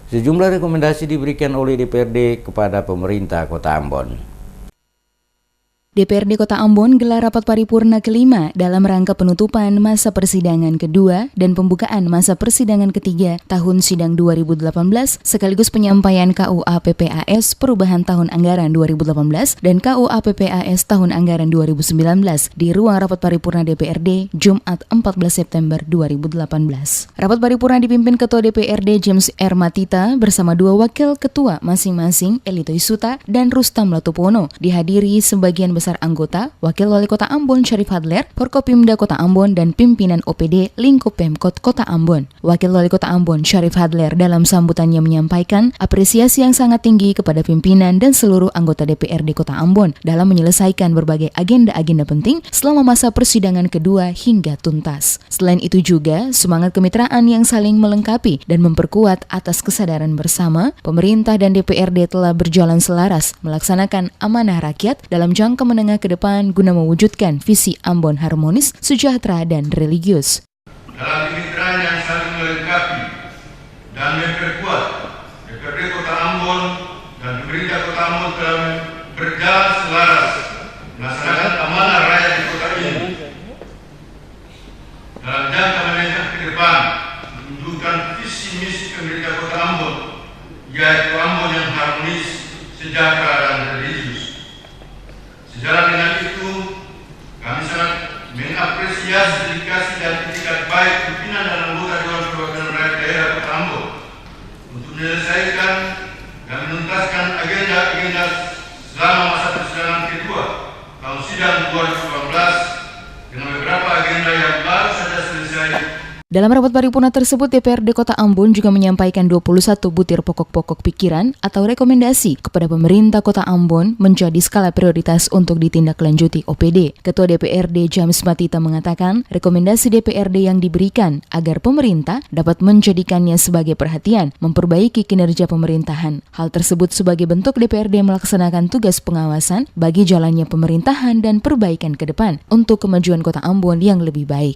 Sejumlah rekomendasi diberikan oleh DPRD kepada pemerintah Kota Ambon. DPRD Kota Ambon gelar rapat paripurna kelima dalam rangka penutupan masa persidangan kedua dan pembukaan masa persidangan ketiga tahun sidang 2018 sekaligus penyampaian KUA PPAS perubahan tahun anggaran 2018 dan KUA PPAS tahun anggaran 2019 di ruang rapat paripurna DPRD Jumat 14 September 2018. Rapat paripurna dipimpin Ketua DPRD James R. Matita bersama dua wakil ketua masing-masing Elito Isuta dan Rustam Latupono, dihadiri sebagian besar anggota, Wakil Wali Kota Ambon Syarif Hadler, Forkopimda Kota Ambon, dan pimpinan OPD Lingkup Pemkot Kota Ambon. Wakil Wali Kota Ambon Syarif Hadler dalam sambutannya menyampaikan apresiasi yang sangat tinggi kepada pimpinan dan seluruh anggota DPRD Kota Ambon dalam menyelesaikan berbagai agenda-agenda penting selama masa persidangan kedua hingga tuntas. Selain itu juga semangat kemitraan yang saling melengkapi dan memperkuat atas kesadaran bersama, pemerintah dan DPRD telah berjalan selaras melaksanakan amanah rakyat dalam jangka menengah ke depan guna mewujudkan visi Ambon harmonis, sejahtera, dan religius. Dalam kemitraan yang saling melengkapi dan memperkuat, DPRD Kota Ambon dan pemerintah Kota Ambon telah berjalan selaras melaksanakan amanah rakyat di kota ini. Dalam jangka menengah ke depan, menunjukkan visi misi pemerintah Kota Ambon, yaitu Ambon yang harmonis, sejahtera, dan religius. Sejalan dengan itu, kami sangat mengapresiasi dedikasi dan itikat baik pimpinan dan anggota Dewan Perwakilan Rakyat Daerah Kota Ambon untuk menyelesaikan dan menuntaskan agenda-agenda selama masa persidangan kedua tahun sidang 2018 dengan beberapa agenda yang baru saja selesai. Dalam rapat paripurna tersebut, DPRD Kota Ambon juga menyampaikan 21 butir pokok-pokok pikiran atau rekomendasi kepada pemerintah Kota Ambon menjadi skala prioritas untuk ditindaklanjuti OPD. Ketua DPRD James Matita mengatakan, rekomendasi DPRD yang diberikan agar pemerintah dapat menjadikannya sebagai perhatian, memperbaiki kinerja pemerintahan. Hal tersebut sebagai bentuk DPRD melaksanakan tugas pengawasan bagi jalannya pemerintahan dan perbaikan ke depan untuk kemajuan Kota Ambon yang lebih baik.